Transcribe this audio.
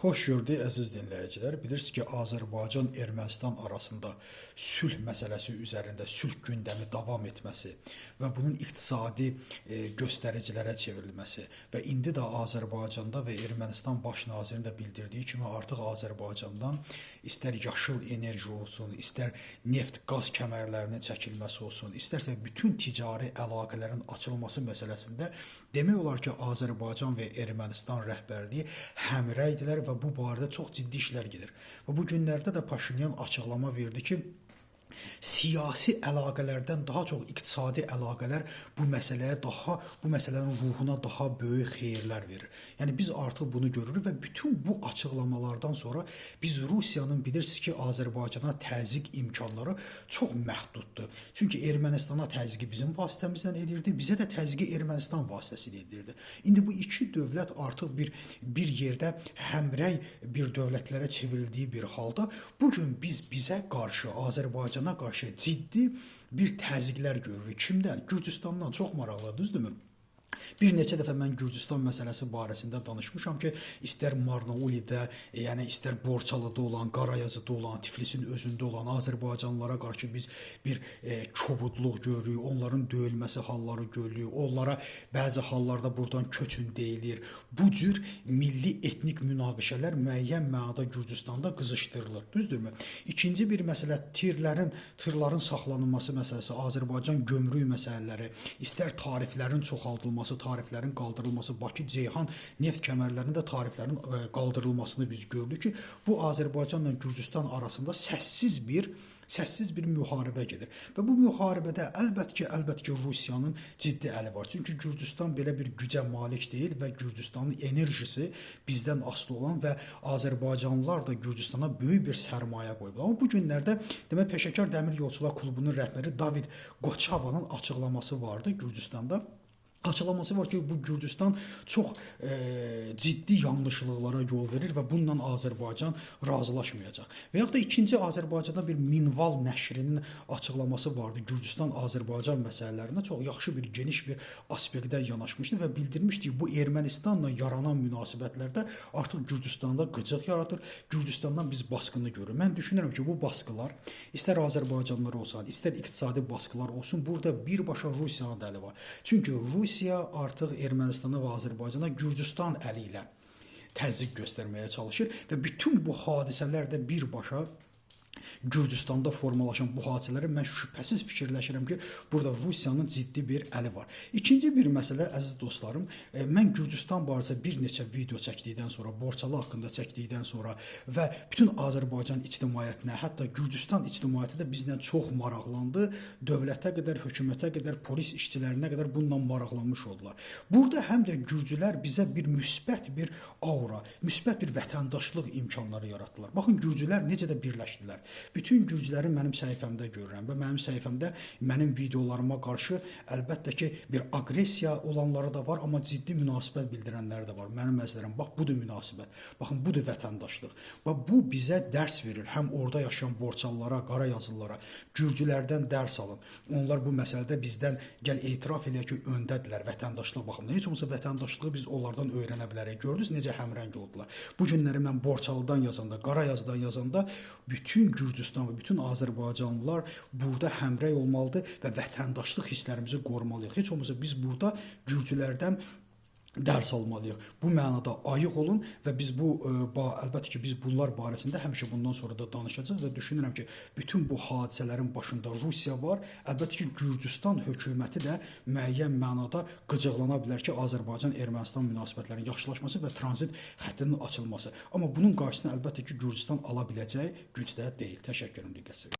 Xoş gördük əziz dinləyicilər. Bilirsiniz ki, Azərbaycan-Ermənistan arasında sülh məsələsi üzərində sülh gündəmi davam etməsi və bunun iqtisadi göstəricilərə çevrilməsi və indi də Azərbaycanda və Ermənistan baş nazirinin də bildirdiyi kimi artıq Azərbaycandan istər yaşıl enerji olsun, istər neft, qaz kəmərlərinin çəkilməsi olsun, istərsə bütün ticari əlaqələrin açılması məsələsində demək olar ki, Azərbaycan və Ermənistan rəhbərliyi həmrəydilər və bu barədə çox ciddi işlər gedir. Və bu günlərdə də Paşinyan açıqlama verdi ki, siyasi əlaqələrdən daha çox iqtisadi əlaqələr bu məsələnin ruhuna daha böyük xeyirlər verir. Yəni biz artıq bunu görürük və bütün bu açıqlamalardan sonra biz Rusiyanın bilirsiniz ki, Azərbaycana təzyiq imkanları çox məhduddur. Çünki Ermənistana təzyiqi bizim vasitəmizdən edirdi, bizə də təzyiqi Ermənistan vasitəsilə edirdi. İndi bu iki dövlət artıq bir yerdə həmrəy bir dövlətlərə çevrildiyi bir halda bugün bizə qarşı Azərbaycana qarşı ciddi bir təzyiqlər görürük. Kimdən? Gürcüstandan. Çox maraqlı, düzdürmü? Bir neçə dəfə mən Gürcüstan məsələsi barəsində danışmışam ki, istər Marnaulidə, yəni istər Borçalıda olan, Qarayazıda olan, Tiflisin özündə olan Azərbaycanlılara qarşı biz bir kobudluq görürük, onların döyülməsi halları görürük, onlara bəzi hallarda buradan köçün deyilir. Bu cür milli etnik münaqişələr müəyyən mənada Gürcüstanda qızışdırılır, düzdürmü? İkinci bir məsələ tırların saxlanılması məsələsi, Azərbaycan gömrük məsələləri, istər tariflərin çoxaldılması, tariflərin qaldırılması, Bakı-Ceyhan neft kəmərlərində tariflərin qaldırılmasını biz gördük ki, bu Azərbaycanla Gürcüstan arasında səssiz bir müharibə gedir. Və bu müharibədə əlbət ki, Rusiyanın ciddi əli var. Çünki Gürcüstan belə bir gücə malik deyil və Gürcüstanın enerjisi bizdən asılı olan və Azərbaycanlılar da Gürcüstana böyük bir sərmayə qoyublar. Amma bu günlərdə demək Peşəkar Dəmir Yolçular Klubunun rəhbəri David Qoçavanın açıqlaması vardı Gürcüstanda. Açıqlaması var ki, bu Gürcüstan çox ciddi yanlışlıqlara yol verir və bununla Azərbaycan razılaşmayacaq. Və yaxud da ikinci Azərbaycanda bir Minval nəşrinin açıqlaması vardı. Gürcüstan-Azərbaycan məsələlərində çox yaxşı bir geniş bir aspektdən yanaşmışdı və bildirmişdi ki, bu Ermənistanla yaranan münasibətlərdə artıq Gürcüstanda qıcıq yaradır. Gürcüstandan biz baskını görürük. Mən düşünürəm ki, bu baskılar istər Azərbaycanlılar olsun, istər iqtisadi baskılar olsun, burada birbaşa Rusiyanın da əli var. Çünki Rusiya artıq Ermənistana və Azərbaycana Gürcüstan əli ilə təzyiq göstərməyə çalışır və bütün bu hadisələr də birbaşa Gürcüstanda formalaşan bu hadisələri mən şübhəsiz fikirləşirəm ki, burada Rusiyanın ciddi bir əli var. İkinci bir məsələ, əziz dostlarım, mən Gürcüstan barədə bir neçə video çəkdikdən sonra, Borçalı haqqında çəkdikdən sonra və bütün Azərbaycan ictimaiyyətinə, hətta Gürcüstan ictimaiyyəti də bizlə çox maraqlandı. Dövlətə qədər, hökumətə qədər, polis işçilərinə qədər bununla maraqlanmış oldular. Burada həm də Gürcülər bizə bir müsbət bir aura, müsbət bir vətəndaşlıq imkanları yaratdılar. Baxın, Gürcülər necə də birləşdilər. Bütün Gürcüləri mənim səhifəmdə görürəm və mənim səhifəmdə mənim videolarıma qarşı əlbəttə ki, bir aqressiya olanları da var, amma ciddi münasibət bildirənləri də var. Mənim nəzərim, bax, budur münasibət, baxın, budur vətəndaşlıq. Və bu bizə dərs verir, həm orada yaşayan Borçalılara, Qarayazılılara, Gürcülərdən dərs alın. Onlar bu məsələdə bizdən gəl etiraf eləyək ki, öndədirlər vətəndaşlıq baxımında. Heç olmasa vətəndaşlığı biz onlardan öyrənə bilərik. Gördünüz necə həmrəng oldular. Bu günləri mən Borçalıdan yazanda, Qarayazıdan yazanda bütün Gürcüstan və bütün Azərbaycanlılar burada həmrəy olmalıdır və vətəndaşlıq hisslərimizi qorumalıyıq. Heç olmasa biz burada Gürcülərdən dərs almalıyıq. Bu mənada ayıq olun və biz əlbəttə ki, biz bunlar barəsində həmişə bundan sonra da danışacağıq və düşünürəm ki, bütün bu hadisələrin başında Rusiya var. Əlbəttə ki, Gürcüstan hökuməti də müəyyən mənada qıcıqlana bilər ki, Azərbaycan-Ermənistan münasibətlərinin yaxşılaşması və tranzit xəttinin açılması. Amma bunun qarşısını əlbəttə ki, Gürcüstan ala biləcək gücdə deyil. Təşəkkür edirəm diqqət.